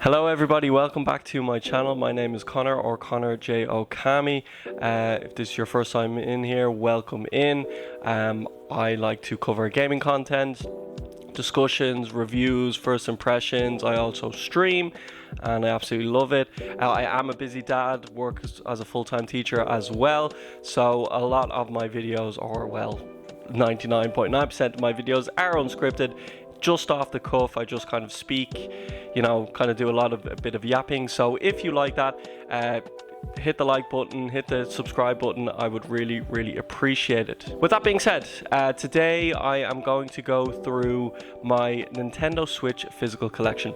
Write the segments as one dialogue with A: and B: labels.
A: Hello everybody, welcome back to my channel. My name is Connor, or conorjario. If this is your first time in here, welcome in. I like to cover gaming content, discussions, reviews, first impressions. I also stream and I absolutely love it. I am a busy dad, work as a full-time teacher as well, so a lot of my videos, or well, 99.9% of my videos are unscripted, just off the cuff. I just kind of speak, kind of do a bit of yapping. So if you like that, hit the like button, hit the subscribe button. I would really appreciate it. With that being said, today I am going to go through my Nintendo Switch physical collection.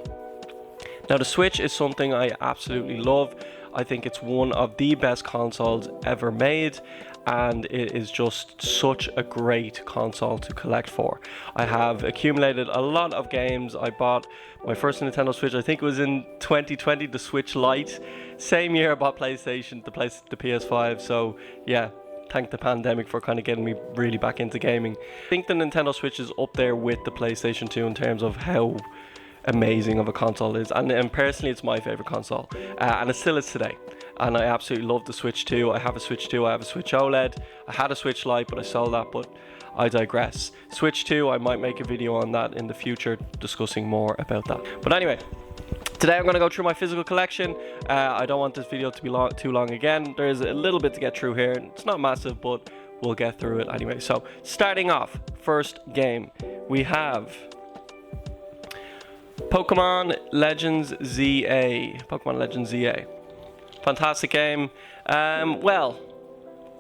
A: Now, the Switch is something I absolutely love. I think it's one of the best consoles ever made, and it is just such a great console to collect for. I have accumulated a lot of games. I bought my first Nintendo Switch, I think it was in 2020, the Switch Lite. Same year I bought PlayStation, the PS5, so yeah, thank the pandemic for kind of getting me really back into gaming. I think the Nintendo Switch is up there with the PlayStation 2 in terms of how amazing of a console it is, and personally it's my favorite console, and it still is today. And I absolutely love the Switch 2. I have a Switch 2, I have a Switch OLED, I had a Switch Lite, but I sold that, but I digress. Switch 2, I might make a video on that in the future, discussing more about that. But anyway, today I'm going to go through my physical collection. I don't want this video to be too long again. There's a little bit to get through here. It's not massive, but we'll get through it anyway. So, starting off, first game, we have Pokemon Legends ZA. Pokemon Legends ZA. Fantastic game. Well,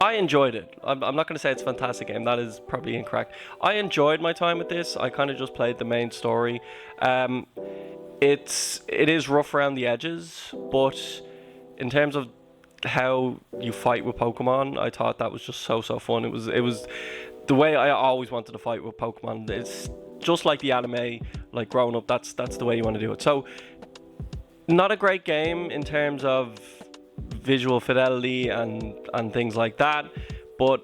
A: I enjoyed it. I'm not going to say it's a fantastic game. That is probably incorrect. I enjoyed my time with this. I kind of just played the main story. It is rough around the edges, but in terms of how you fight with Pokemon, I thought that was just so fun. It was the way I always wanted to fight with Pokemon. It's just like the anime, like growing up. That's the way you want to do it. So, not a great game in terms of visual fidelity and things like that, but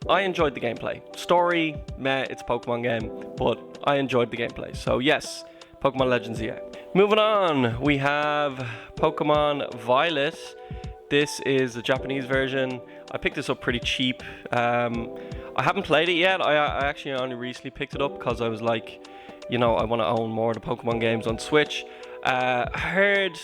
A: I enjoyed the gameplay. Story, meh, it's a Pokemon game, but I enjoyed the gameplay. So yes, Pokemon Legends ZA. Moving on, we have Pokemon Violet. This is the Japanese version. I picked this up pretty cheap. I haven't played it yet. I actually only recently picked it up because I was like, I want to own more of the Pokemon games on Switch. Heard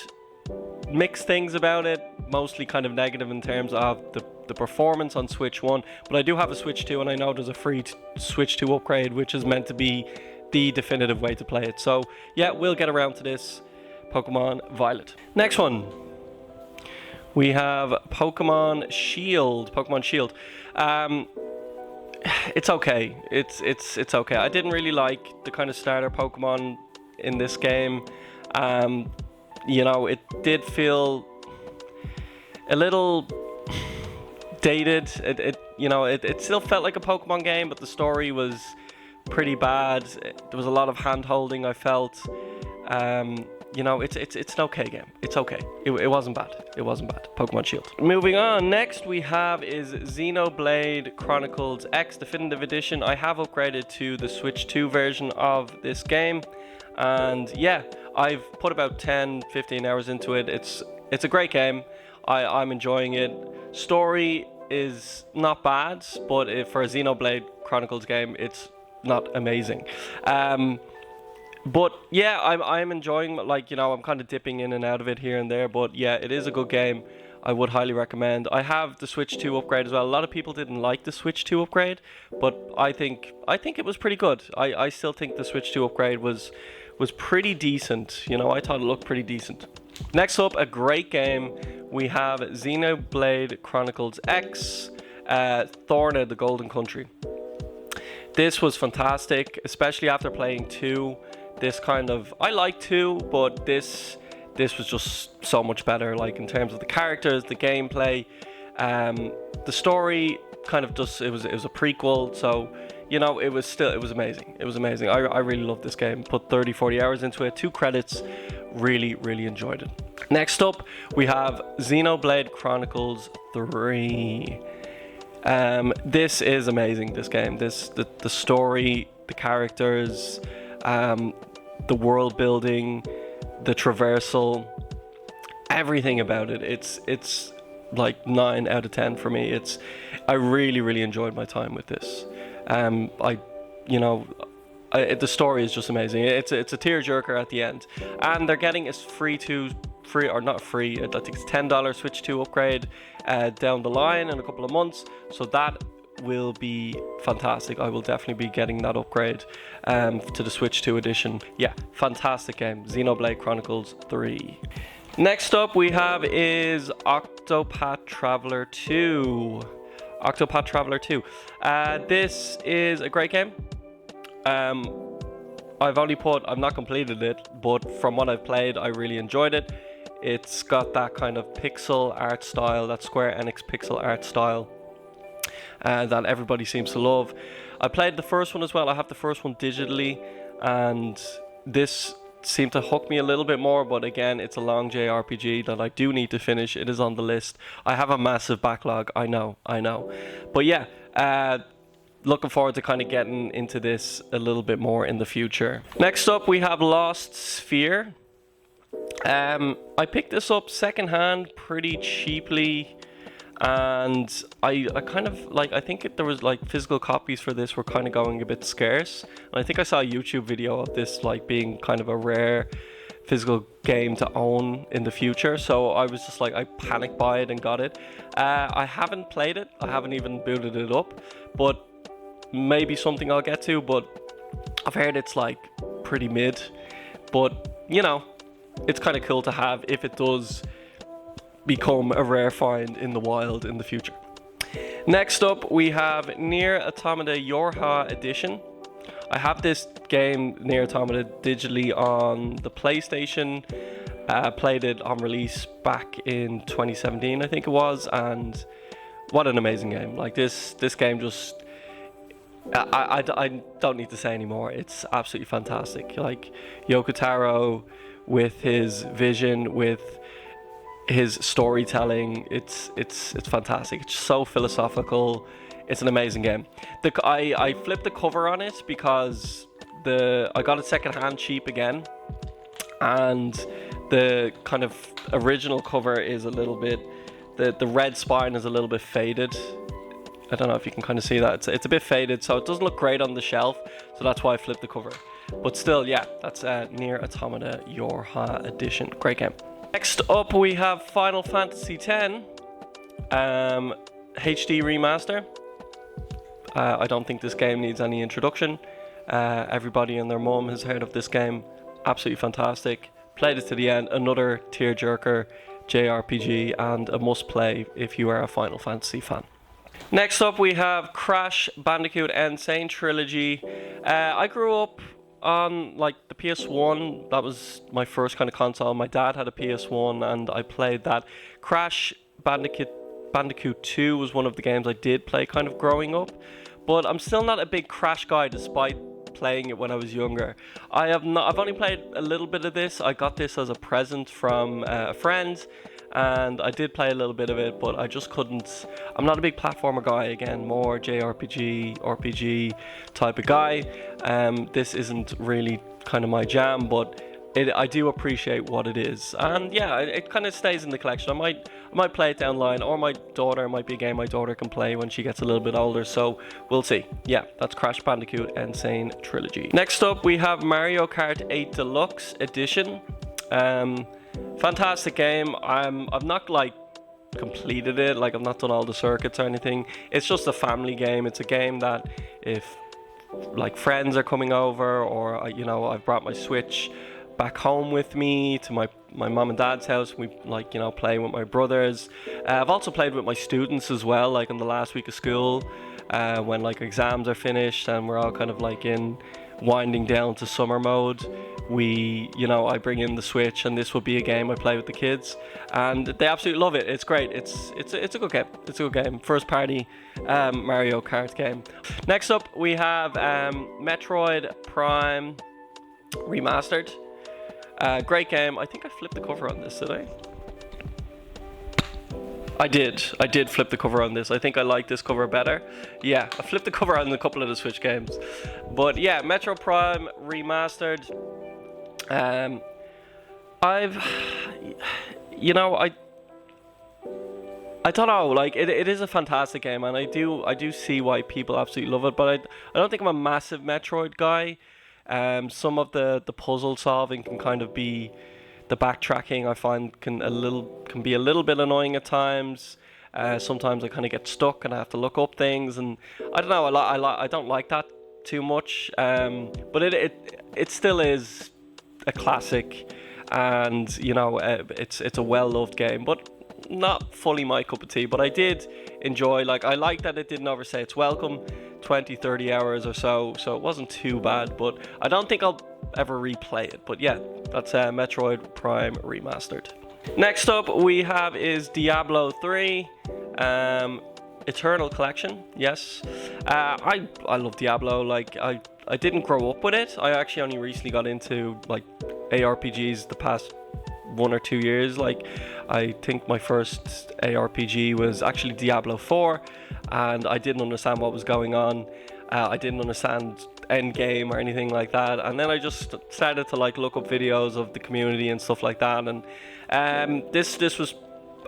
A: mixed things about it, mostly kind of negative in terms of the performance on Switch 1, but I do have a Switch 2, and I know there's a free Switch 2 upgrade, which is meant to be the definitive way to play it. So yeah, we'll get around to this. Pokemon Violet. Next one, we have Pokemon Shield. It's okay. It's okay. I didn't really like the kind of starter Pokemon in this game. It did feel a little dated. It still felt like a Pokemon game, but the story was pretty bad. There was a lot of hand holding, I felt. It's an okay game. It's okay. It wasn't bad. It wasn't bad. Pokemon Shield. Moving on, next we have is Xenoblade Chronicles X Definitive Edition. I have upgraded to the Switch 2 version of this game, and yeah, I've put about 10-15 hours into it. It's a great game. I'm enjoying it. Story is not bad, but for a Xenoblade Chronicles game, it's not amazing. But yeah, I'm enjoying, I'm kind of dipping in and out of it here and there, but yeah, it is a good game. I would highly recommend. I have the Switch 2 upgrade as well. A lot of people didn't like the Switch 2 upgrade, but I think it was pretty good. I still think the Switch 2 upgrade was pretty decent. I thought it looked pretty decent. Next up, a great game. We have Xenoblade Chronicles X, Thorna, the Golden Country. This was fantastic, especially after playing 2. I like 2, but this was just so much better, like in terms of the characters, the gameplay, the story kind of just, it was a prequel, so it was amazing. It was amazing. I really loved this game. Put 30-40 hours into it, 2 credits, really enjoyed it. Next up, we have Xenoblade Chronicles 3. This is amazing, this game. The story, the characters, the world building, the traversal, everything about it. It's like 9 out of 10 for me. I really enjoyed my time with this. The story is just amazing. It's a tearjerker at the end, and they're getting a free or not free, I think it's $10 Switch 2 upgrade down the line in a couple of months, so that will be fantastic. I will definitely be getting that upgrade to the Switch 2 edition. Yeah, fantastic game, Xenoblade Chronicles 3. Next up we have is Octopath Traveler 2. Octopath Traveler 2. This is a great game. I've not completed it, but from what I've played, I really enjoyed it. It's got that kind of pixel art style, that Square Enix pixel art style that everybody seems to love. I played the first one as well. I have the first one digitally, and this seemed to hook me a little bit more, but again, it's a long JRPG that I do need to finish. It is on the list. I have a massive backlog, I know. But yeah, looking forward to kind of getting into this a little bit more in the future. Next up, we have Lost Sphere. I picked this up secondhand pretty cheaply, and I kind of like, I think there was like physical copies for this were kind of going a bit scarce, and I think I saw a YouTube video of this like being kind of a rare physical game to own in the future, so I was just like, I panicked buy it and got it. I haven't played it, I haven't even booted it up, but maybe something I'll get to. But I've heard it's like pretty mid, but you know, it's kind of cool to have if it does become a rare find in the wild in the future. Next up, we have Nier Automata Yorha Edition. I have this game, Nier Automata, digitally on the PlayStation. Played it on release back in 2017, I think it was, and what an amazing game. Like this game just, I don't need to say anymore. It's absolutely fantastic. Like Yoko Taro with his vision, with his storytelling, it's fantastic. It's so philosophical. It's an amazing game. I flipped the cover on it because I got it secondhand cheap again, and the kind of original cover is a little bit, the red spine is a little bit faded. I don't know if you can kind of see that. It's a bit faded, so it doesn't look great on the shelf, so that's why I flipped the cover. But still, yeah, that's Nier Automata Yorha Edition. Great game. Next up, we have Final Fantasy X HD Remaster. I don't think this game needs any introduction. Everybody and their mom has heard of this game. Absolutely fantastic. Played it to the end. Another tearjerker JRPG and a must-play if you are a Final Fantasy fan. Next up, we have Crash Bandicoot N. Sane Trilogy. I grew up on like the PS1. That was my first kind of console. My dad had a PS1 and I played that. Crash Bandicoot 2 was one of the games I did play kind of growing up, but I'm still not a big Crash guy despite playing it when I was younger. I've only played a little bit of this. I got this as a present from a friend, and I did play a little bit of it, but I just couldn't. I'm not a big platformer guy, again, more JRPG, RPG type of guy. This isn't really kind of my jam, but I do appreciate what it is, and yeah, it kind of stays in the collection. I might play it down the line, or my daughter, might be a game my daughter can play when she gets a little bit older, so we'll see. Yeah, that's Crash Bandicoot Insane Trilogy. Next up, we have Mario Kart 8 Deluxe Edition. Fantastic game. I've not like completed it, like I've not done all the circuits or anything. It's just a family game. It's a game that if like friends are coming over, or you know, I've brought my Switch back home with me to my mom and dad's house, we like, you know, play with my brothers. I've also played with my students as well, like in the last week of school, when like exams are finished and we're all kind of like in winding down to summer mode. I bring in the Switch, and this will be a game I play with the kids, and they absolutely love it. It's great. It's a good game. It's a good game. First party Mario Kart game. Next up, we have Metroid Prime Remastered. Great game. I think I flipped the cover on this, did I? I did flip the cover on this. I think I like this cover better. Yeah, I flipped the cover on a couple of the Switch games. But yeah, Metro Prime Remastered. I've, you know, I don't know, like it is a fantastic game, and I do see why people absolutely love it, but I don't think I'm a massive Metroid guy. Some of the puzzle solving can kind of be, the backtracking I find can be a little bit annoying at times. Sometimes I kind of get stuck and I have to look up things, and I don't know, I don't like that too much. But it still is a classic, and it's a well loved game, but not fully my cup of tea. But I did enjoy, like, I like that it didn't overstay its welcome, 20-30 hours or so it wasn't too bad, but I don't think I'll ever replay it. But yeah, that's Metroid Prime Remastered. Next up we have is Diablo 3 Eternal Collection. Yes, I love Diablo. Like, I didn't grow up with it. I actually only recently got into like ARPGs the past 1 or 2 years. Like, I think my first ARPG was actually Diablo 4, and I didn't understand what was going on. I didn't understand endgame or anything like that, and then I just started to like look up videos of the community and stuff like that. And this was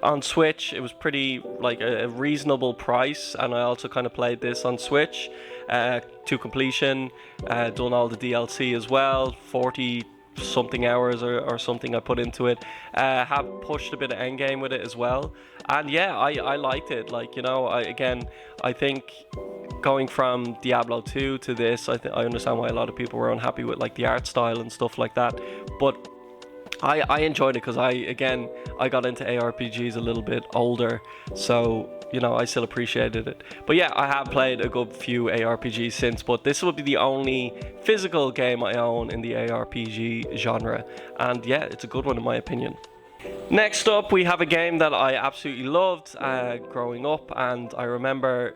A: on Switch. It was pretty like a reasonable price, and I also kind of played this on Switch to completion. Done all the DLC as well, 40 something hours or something I put into it. Have pushed a bit of endgame with it as well, and yeah, I liked it. Like, I think going from Diablo 2 to this, I understand why a lot of people were unhappy with like the art style and stuff like that, but I enjoyed it because I got into ARPGs a little bit older, so I still appreciated it. But yeah, I have played a good few ARPGs since, but this will be the only physical game I own in the ARPG genre, and yeah, it's a good one in my opinion. Next up, we have a game that I absolutely loved growing up, and I remember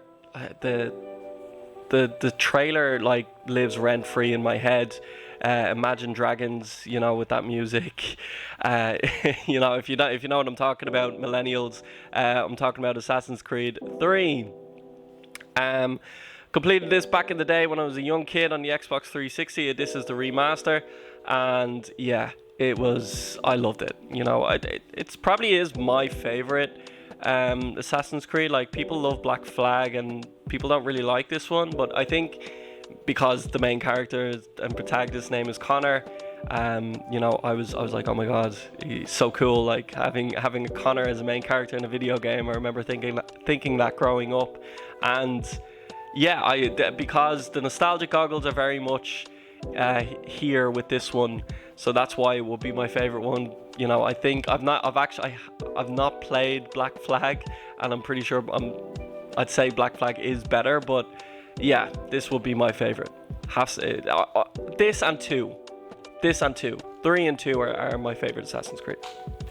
A: the trailer like lives rent free in my head. Imagine Dragons, with that music. If you know what I'm talking about, millennials. I'm talking about Assassin's Creed 3. Completed this back in the day when I was a young kid on the Xbox 360. This is the remaster, and yeah, I loved it. It's probably is my favorite Assassin's Creed. Like, people love Black Flag and people don't really like this one, but I think because the main character and protagonist's name is Connor, I was like, oh my god, he's so cool. Like, having a Connor as a main character in a video game, I remember thinking that growing up. And yeah, because the nostalgic goggles are very much here with this one, so that's why it will be my favorite one. I think I've not played Black Flag, and I'm pretty sure I'd say Black Flag is better, but yeah, this will be my favorite. This and 2. 3 and 2 are my favorite Assassin's Creed.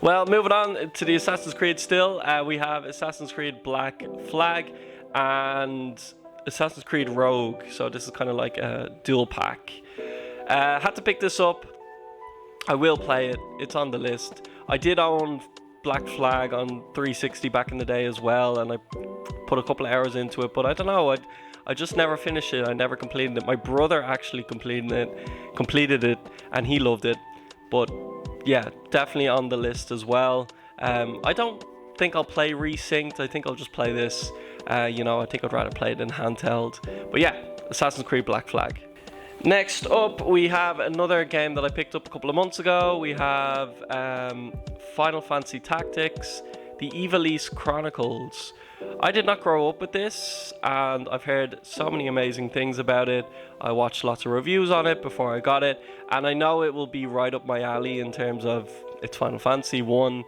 A: Well, moving on to the Assassin's Creed still, we have Assassin's Creed Black Flag and Assassin's Creed Rogue. So this is kind of like a dual pack. Had to pick this up. I will play it. It's on the list. I did own Black Flag on 360 back in the day as well, and I put a couple of hours into it, but I don't know, I just never finished it. I never completed it. My brother actually completed it, and he loved it. But yeah, definitely on the list as well. I don't think I'll play Resynced. I think I'll just play this. I think I'd rather play it in handheld. But yeah, Assassin's Creed Black Flag. Next up, we have another game that I picked up a couple of months ago. We have Final Fantasy Tactics, the Ivalice Chronicles. I did not grow up with this, and I've heard so many amazing things about it. I watched lots of reviews on it before I got it, and I know it will be right up my alley in terms of it's Final Fantasy 1,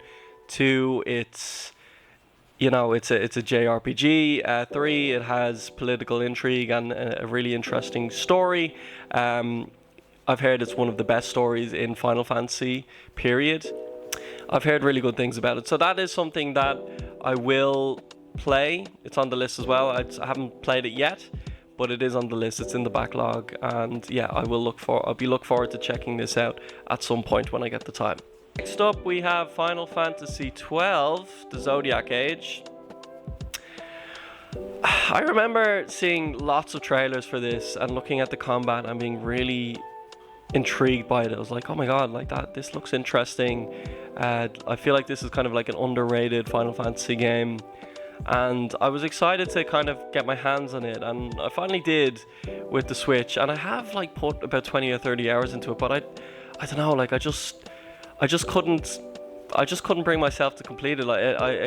A: 2, it's a JRPG. 3, it has political intrigue and a really interesting story. I've heard it's one of the best stories in Final Fantasy, period. I've heard really good things about it, so that is something that I will play. It's on the list as well. I haven't played it yet, but it is on the list. It's in the backlog, and yeah, I'll be looking forward to checking this out at some point when I get the time. Next up, we have Final Fantasy 12, the Zodiac Age. I remember seeing lots of trailers for this and looking at the combat and being really intrigued by it. I was like, oh my god, like that, this looks interesting. I feel like this is kind of like an underrated Final Fantasy game, and I was excited to kind of get my hands on it, and I finally did with the Switch, and I have like put about 20 or 30 hours into it, but I don't know, like I just couldn't bring myself to complete it. Like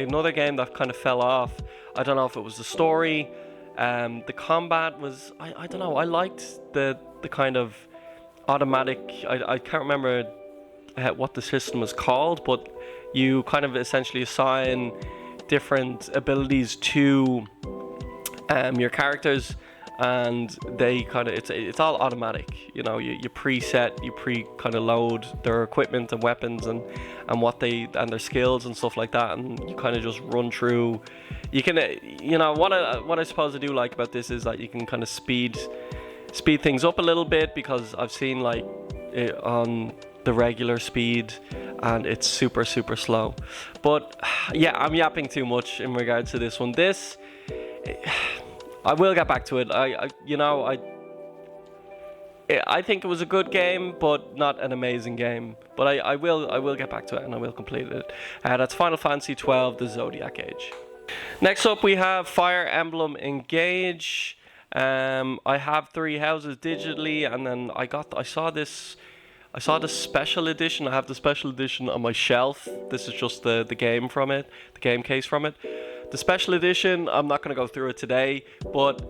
A: another game that kind of fell off. I don't know if it was the story, the combat was, I don't know, I liked the kind of automatic, I can't remember what the system was called, but you kind of essentially assign different abilities to your characters, and they kind of, it's all automatic, you know. You preset, you kind of load their equipment and weapons and what they and their skills and stuff like that, and you kind of just run through. You can, you know, what I suppose I do like about this is that you can kind of speed things up a little bit, because I've seen like it on the regular speed and it's super slow. But yeah, I'm yapping too much in regards to this one. This, I will get back to it. I think it was a good game, but not an amazing game. But I will get back to it, and I will complete it. That's Final Fantasy 12, the Zodiac Age. Next up, we have Fire Emblem Engage. I have 3 houses digitally, and then I saw the special edition. I have the special edition on my shelf. This is just the game from it, the game case from it. The special edition, I'm not going to go through it today, but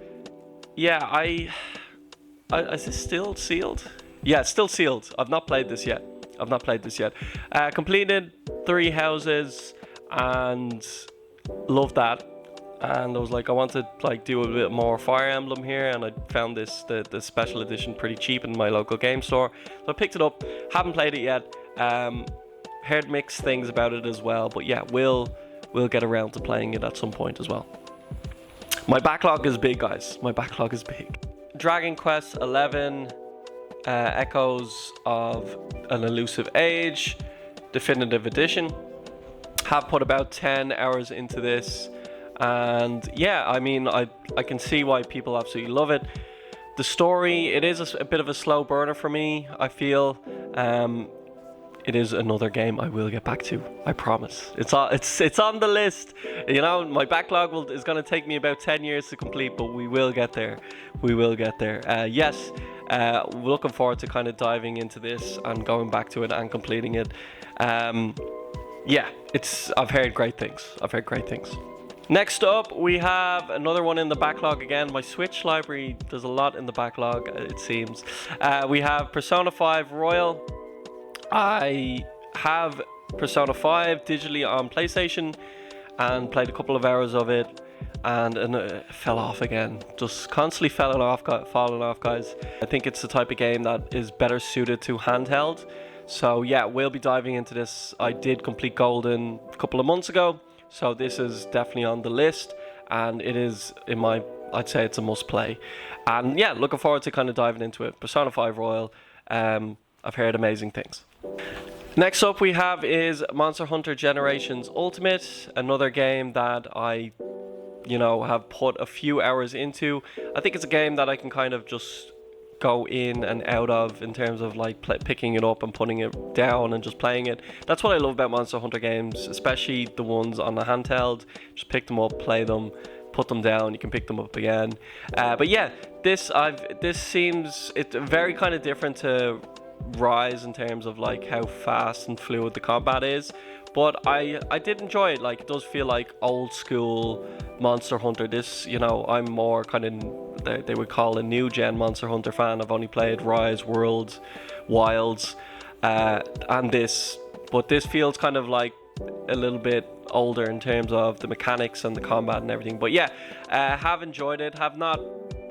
A: yeah, is this still sealed? Yeah, it's still sealed. I've not played this yet. Completed 3 houses and loved that. And I was like, I want to like do a bit more Fire Emblem here, and I found the special edition pretty cheap in my local game store, so I picked it up. Haven't played it yet. Heard mixed things about it as well, but yeah, we'll get around to playing it at some point as well. My backlog is big, guys. My backlog is big. Dragon Quest 11, Echoes of an Elusive Age, Definitive Edition. Have put about 10 hours into this. And yeah, I mean, I can see why people absolutely love it. The story, it is a bit of a slow burner for me, I feel. It is another game I will get back to, I promise. It's on the list. You know, my backlog is going to take me about 10 years to complete, but we will get there. Yes, looking forward to kind of diving into this and going back to it and completing it. Yeah, I've heard great things. Next up, we have another one in the backlog again. My Switch library, there's a lot in the backlog, it seems. We have Persona 5 Royal. I have Persona 5 digitally on PlayStation and played a couple of hours of it, and it fell off again. Just constantly falling off, guys. I think it's the type of game that is better suited to handheld. So yeah, we'll be diving into this. I did complete Golden a couple of months ago, so this is definitely on the list, and it is I'd say it's a must play. And yeah, looking forward to kind of diving into it. Persona 5 Royal, I've heard amazing things. Next up we have is Monster Hunter Generations Ultimate, another game that I, have put a few hours into. I think it's a game that I can kind of just go in and out of in terms of like picking it up and putting it down and just playing it. That's what I love about Monster Hunter games, especially the ones on the handheld. Just pick them up, play them, put them down, you can pick them up again. But yeah, this seems it's very kind of different to Rise in terms of like how fast and fluid the combat is, but I did enjoy it. Like, it does feel like old school Monster Hunter. This, I'm more kind of, they would call a new gen Monster Hunter fan. I've only played Rise, Worlds, Wilds, and this, but this feels kind of like a little bit older in terms of the mechanics and the combat and everything. But yeah, have enjoyed it. Have not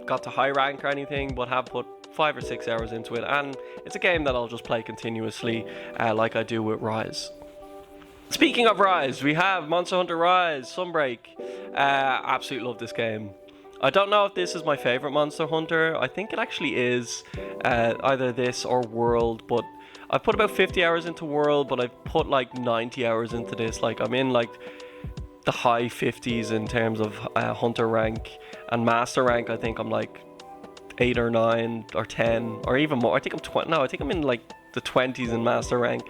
A: got to high rank or anything, but have put 5 or 6 hours into it, and it's a game that I'll just play continuously, like I do with Rise. Speaking of Rise, we have Monster Hunter Rise Sunbreak. Absolutely love this game. I don't know if this is my favorite Monster Hunter. I think it actually is, either this or World, but I've put about 50 hours into World, but I've put like 90 hours into this. Like, I'm in like the high 50s in terms of Hunter rank, and Master rank I think I'm like 8 or 9 or 10 or even more. I think I'm 20. No, I think I'm in like the 20s in master rank.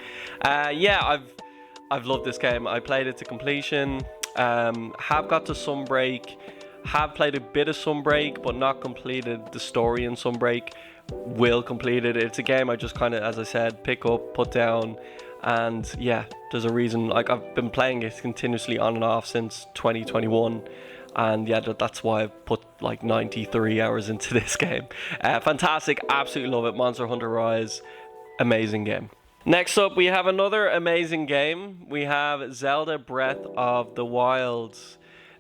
A: Yeah, I've loved this game. I played it to completion. Have got to Sunbreak. Have played a bit of Sunbreak, but not completed the story in Sunbreak. Will complete it. It's a game I just kind of, as I said, pick up, put down, and yeah, there's a reason. Like, I've been playing it continuously on and off since 2021, and yeah, that's why I've put like 93 hours into this game. Fantastic, absolutely love it. Monster Hunter Rise, amazing game. Next up, we have another amazing game. We have Zelda Breath of the Wild.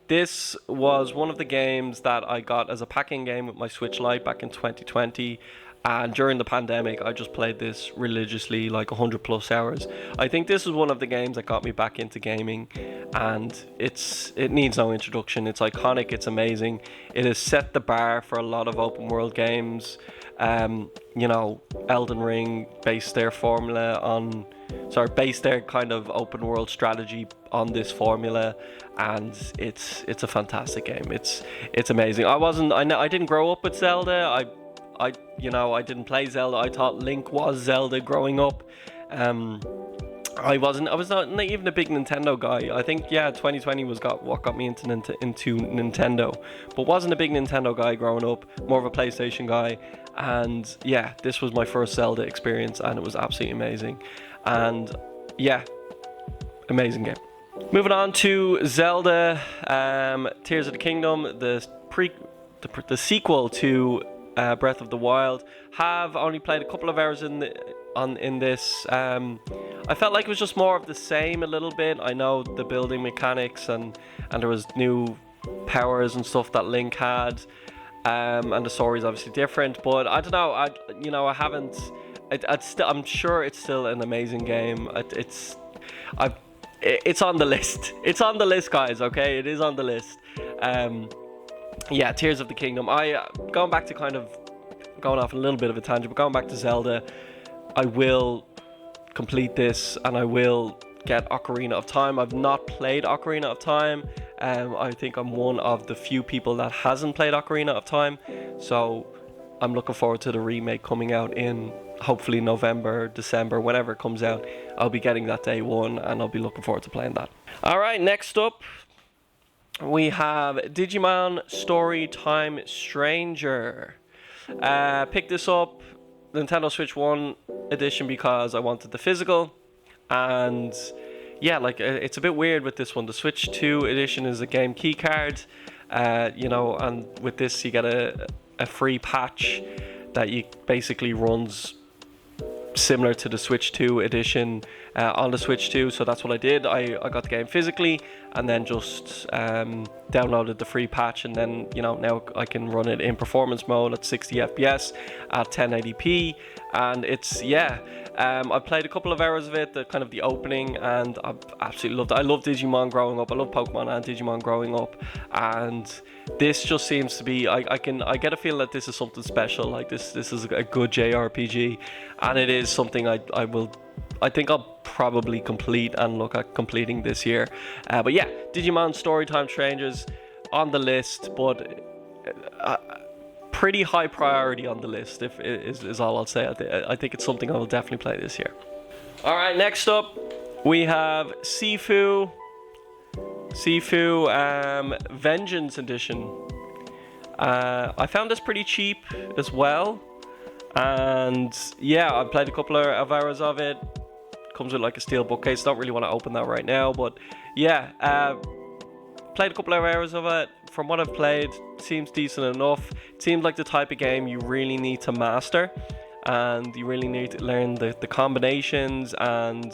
A: This was one of the games that I got as a packing game with my Switch Lite back in 2020. And during the pandemic, I just played this religiously, like 100 plus hours. I think this is one of the games that got me back into gaming, and it needs no introduction. It's iconic, it's amazing. It has set the bar for a lot of open world games. You know, Elden Ring based their kind of open world strategy on this formula, and it's a fantastic game. It's amazing. I didn't grow up with Zelda. I didn't play Zelda. I thought Link was Zelda growing up. I was not even a big Nintendo guy. I think 2020 was what got me into Nintendo, but wasn't a big Nintendo guy growing up. More of a PlayStation guy. And yeah, this was my first Zelda experience, and it was absolutely amazing. And yeah, amazing game. Moving on to Zelda, Tears of the Kingdom, the sequel to Breath of the Wild. Have only played a couple of hours in this. I felt like it was just more of the same a little bit. I know the building mechanics and there was new powers and stuff that Link had, and the story is obviously different. But I don't know. I haven't. I'm sure it's still an amazing game. It's on the list. It's on the list, guys. Okay, it is on the list. Yeah, Tears of the Kingdom. Going back to kind of going off a little bit of a tangent, but going back to Zelda, I will complete this and I will get Ocarina of Time. I've not played Ocarina of Time. I think I'm one of the few people that hasn't played Ocarina of Time, so I'm looking forward to the remake coming out in hopefully November, December, whenever it comes out. I'll be getting that day one, and I'll be looking forward to playing that. Alright, next up we have Digimon Storytime Stranger. Picked this up, Nintendo Switch 1 edition, because I wanted the physical. And yeah, like, it's a bit weird with this one. The Switch 2 edition is a game key card, and with this you get a free patch that you basically runs similar to the Switch 2 edition on the Switch 2. So that's what I did. I got the game physically and then just downloaded the free patch, and then now I can run it in performance mode at 60 FPS at 1080p, and it's I played a couple of hours of it, the opening, and I absolutely loved it. I love Digimon growing up. I love Pokemon and Digimon growing up, and this just seems to be, I get a feeling that this is something special. Like this is a good JRPG, and it is something I think I'll probably complete and look at completing this year. But yeah, Digimon Storytime Strangers on the list, but pretty high priority on the list, is all I'll say. I think it's something I will definitely play this year. Alright, next up we have Sifu Vengeance Edition. I found this pretty cheap as well, and yeah, I played a couple of hours of it. Comes with like a steel bookcase. Don't really want to open that right now, but yeah, played a couple of hours of it. From what I've played, seems decent enough. It seems like the type of game you really need to master, and you really need to learn the combinations and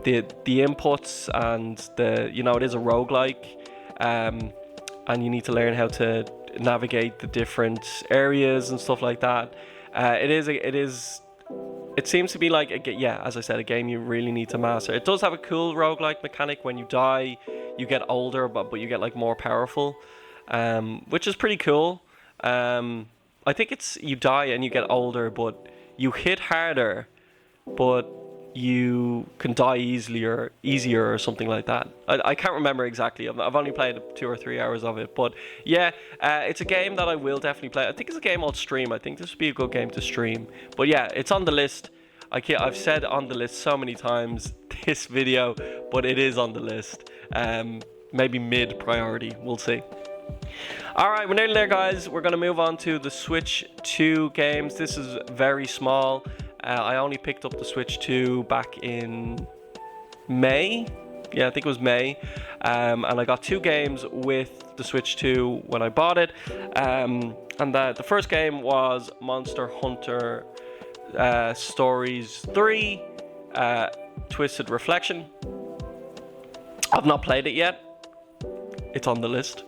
A: the inputs, and it is a roguelike, and you need to learn how to navigate the different areas and stuff like that. It seems to be like, as I said, a game you really need to master. It does have a cool roguelike mechanic. When you die, you get older, but you get like more powerful, which is pretty cool. I think it's you die and you get older, but you hit harder, but you can die easier or something like that. I can't remember exactly. I've only played 2 or 3 hours of it, but yeah, it's a game that I will definitely play. I think it's a game I'll stream. I think this would be a good game to stream. But yeah, it's on the list. I've said on the list so many times this video, but it is on the list. Maybe mid priority. We'll see. All right, we're nearly there, guys. We're going to move on to the Switch 2 games. This is very small. I only picked up the Switch 2 back in May. Yeah, I think it was May. And I got 2 games with the Switch 2 when I bought it. And the first game was Monster Hunter Stories 3, Twisted Reflection. I've not played it yet. It's on the list.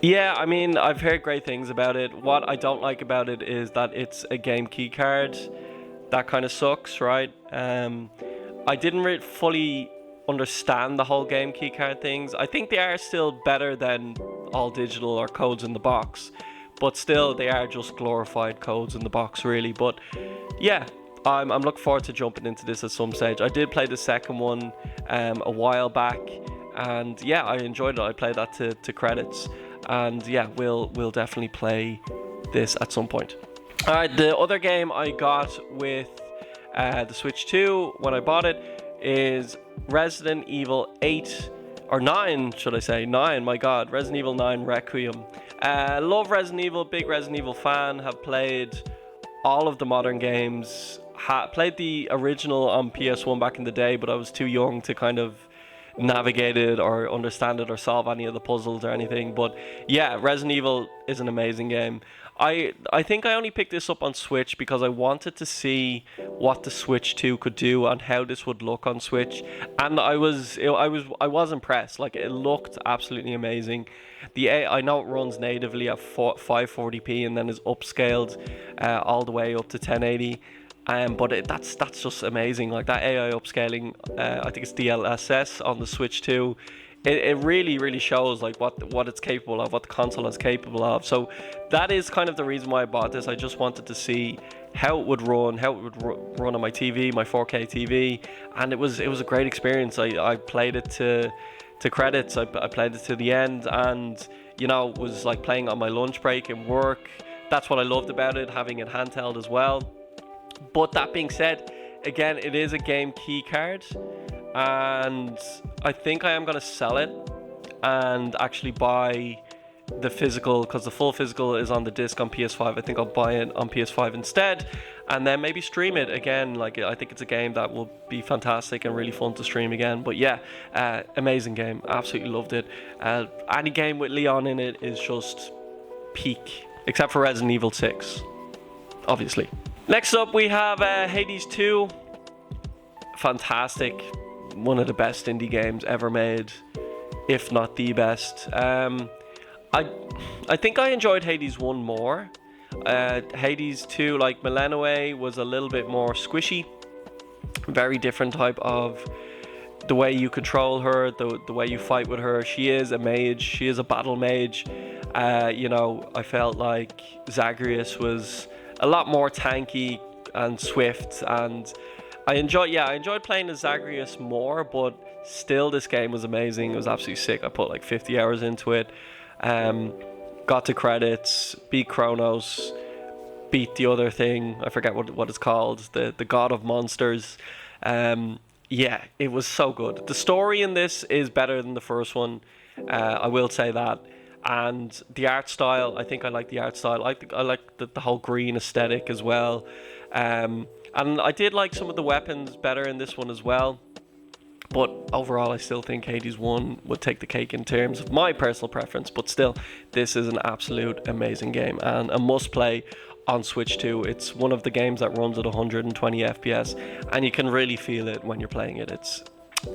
A: Yeah, I mean, I've heard great things about it. What I don't like about it is that it's a game key card. That kind of sucks, right? I didn't fully understand the whole game key card things. I think they are still better than all digital or codes in the box, but still they are just glorified codes in the box, really. But yeah, I'm looking forward to jumping into this at some stage. I did play the second one a while back, and yeah, I enjoyed it. I played that to credits. And yeah, we'll definitely play this at some point. All right, the other game I got with the Switch 2 when I bought it is Resident Evil 8, or 9, should I say, 9, my god, Resident Evil 9 Requiem. Love Resident Evil, big Resident Evil fan, have played all of the modern games, played the original on PS1 back in the day, but I was too young to kind of navigate it or understand it or solve any of the puzzles or anything. But yeah, Resident Evil is an amazing game. I think I only picked this up on Switch because I wanted to see what the Switch 2 could do and how this would look on Switch, and I was impressed. Like, it looked absolutely amazing. I know it runs natively at 540p and then is upscaled all the way up to 1080. But that's just amazing. Like, that AI upscaling, I think it's DLSS on the Switch 2. It really shows like what it's capable of, what the console is capable of. So that is kind of the reason why I bought this. I just wanted to see how it would run on my TV, my 4K TV, and it was a great experience. I played it to credits. I played it to the end, and you know, was like playing on my lunch break in work. That's what I loved about it, having it handheld as well. But that being said, again, it is a game key card, and I think I am going to sell it and actually buy the physical, because the full physical is on the disc on PS5. I think I'll buy it on PS5 instead, and then maybe stream it again. Like, I think it's a game that will be fantastic and really fun to stream again. But yeah, amazing game. Absolutely loved it. Any game with Leon in it is just peak, except for Resident Evil 6, obviously. Next up, we have Hades 2. Fantastic. One of the best indie games ever made, if not the best. I think I enjoyed Hades 1 more. Hades 2, like Millennium, was a little bit more squishy. Very different type of the way you control her, the way you fight with her. She is a mage. She is a battle mage. You know, I felt like Zagreus was a lot more tanky and swift, and I enjoyed playing as Zagreus more, but still this game was amazing. It was absolutely sick. I put like 50 hours into it. Got to credits, beat Kronos, beat the other thing, I forget what it's called, the god of monsters. Yeah, it was so good. The story in this is better than the first one, I will say that. And the art style, I think I like the art style. I like the whole green aesthetic as well. And I did like some of the weapons better in this one as well. But overall, I still think Hades 1 would take the cake in terms of my personal preference. But still, this is an absolute amazing game and a must play on Switch 2. It's one of the games that runs at 120 FPS, and you can really feel it when you're playing it. It's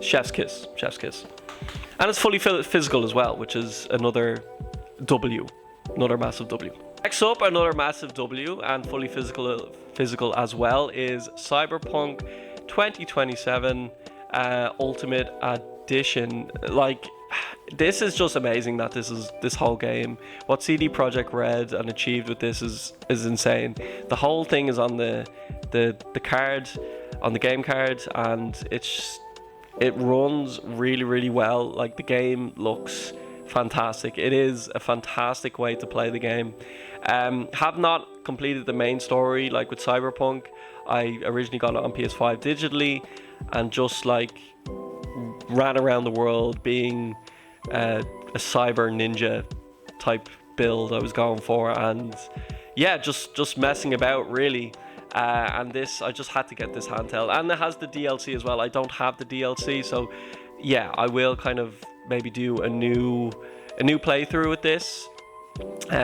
A: chef's kiss, chef's kiss. And it's fully physical as well, which is another massive W. Next up, another massive W and fully physical as well is Cyberpunk 2027. Ultimate Edition. Like, this is just amazing that this whole game, what CD Projekt Red and achieved with this is insane. The whole thing is on the card, on the game card, and it runs really well. Like, the game looks fantastic. It is a fantastic way to play the game. Have not completed the main story like with Cyberpunk. I originally got it on PS5 digitally and just like ran around the world being a cyber ninja type build I was going for, and yeah, just messing about really. And this, I just had to get this handheld, and it has the DLC as well. I don't have the DLC, so yeah, I will kind of maybe do a new playthrough with this,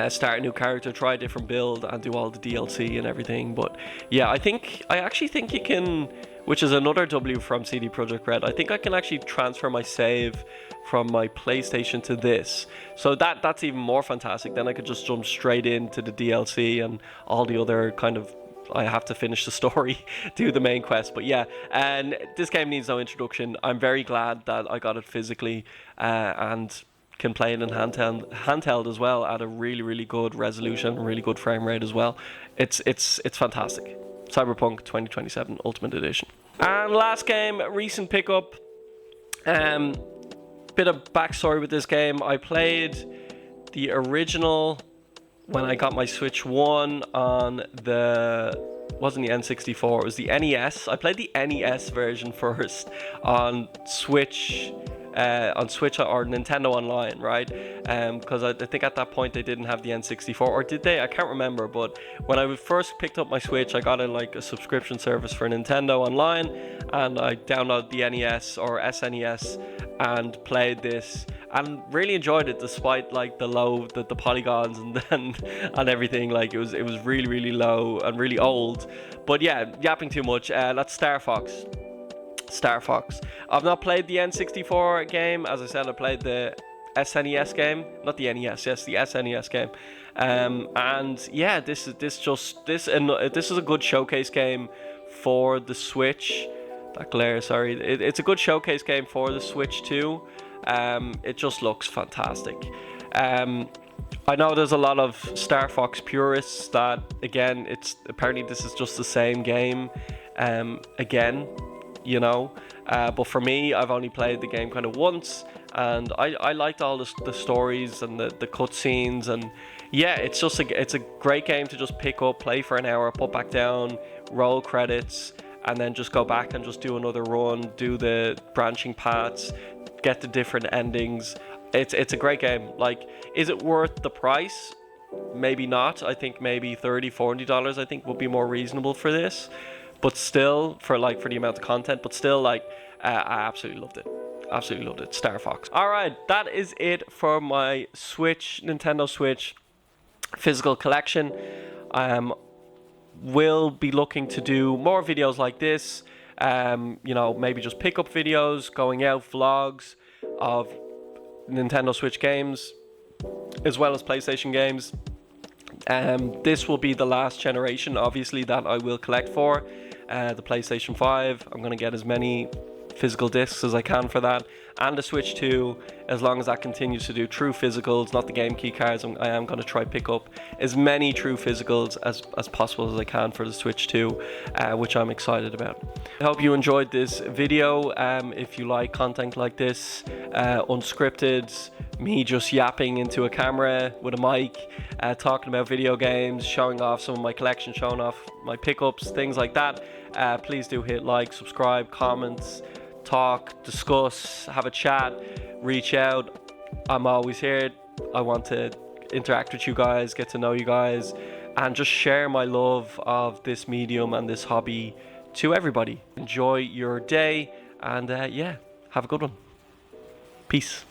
A: start a new character, try a different build, and do all the DLC and everything. But yeah, I actually think you can, which is another W from CD Projekt Red, I think I can actually transfer my save from my PlayStation to this, so that's even more fantastic. Then I could just jump straight into the DLC and all the other kind of, I have to finish the story, do the main quest. But yeah, and this game needs no introduction. I'm very glad that I got it physically, and can play it in handheld as well at a really good resolution, really good frame rate as well. It's fantastic. Cyberpunk 2077 Ultimate Edition. And last game, recent pickup. Bit of backstory with this game. I played the original when I got my Switch 1 on wasn't the N64, it was the NES. I played the NES version first on Switch or Nintendo Online, right? Because I think at that point they didn't have the N64, or did they? I can't remember. But when I first picked up my Switch, I got in like a subscription service for Nintendo Online, and I downloaded the NES or SNES and played this, and really enjoyed it despite like the polygons and everything. Like, it was really low and really old. But yeah, yapping too much. That's Star Fox. I've not played the N64 game. As I said, I played the SNES game, not the NES. Yes, the SNES game. And yeah, this is a good showcase game for the Switch. That glare, sorry. It's a good showcase game for the Switch too. It just looks fantastic. I know there's a lot of Star Fox purists that, again, apparently this is just the same game again, you know. But for me, I've only played the game kind of once, and I liked all the stories and the cutscenes, and yeah, it's a great game to just pick up, play for an hour, put back down, roll credits, and then just go back and just do another run, do the branching paths, get the different endings. It's a great game. Like, is it worth the price? Maybe not. I think maybe $30-$40 I think would be more reasonable for this. But still, for the amount of content, but still, like, I absolutely loved it. Absolutely loved it. Star Fox. Alright, that is it for my Nintendo Switch physical collection. Will be looking to do more videos like this. You know, maybe just pick up videos, going out, vlogs of Nintendo Switch games, as well as PlayStation games. This will be the last generation, obviously, that I will collect for. The PlayStation 5, I'm going to get as many physical discs as I can for that, and the Switch 2, as long as that continues to do true physicals, not the game key cards. I am going to try pick up as many true physicals as possible as I can for the Switch 2, which I'm excited about. I hope you enjoyed this video. If you like content like this, unscripted, me just yapping into a camera with a mic, talking about video games, showing off some of my collection, showing off my pickups, things like that, please do hit like, subscribe, comments, talk, discuss, have a chat, reach out. I'm always here. I want to interact with you guys, get to know you guys, and just share my love of this medium and this hobby to everybody. Enjoy your day, and yeah, have a good one. Peace.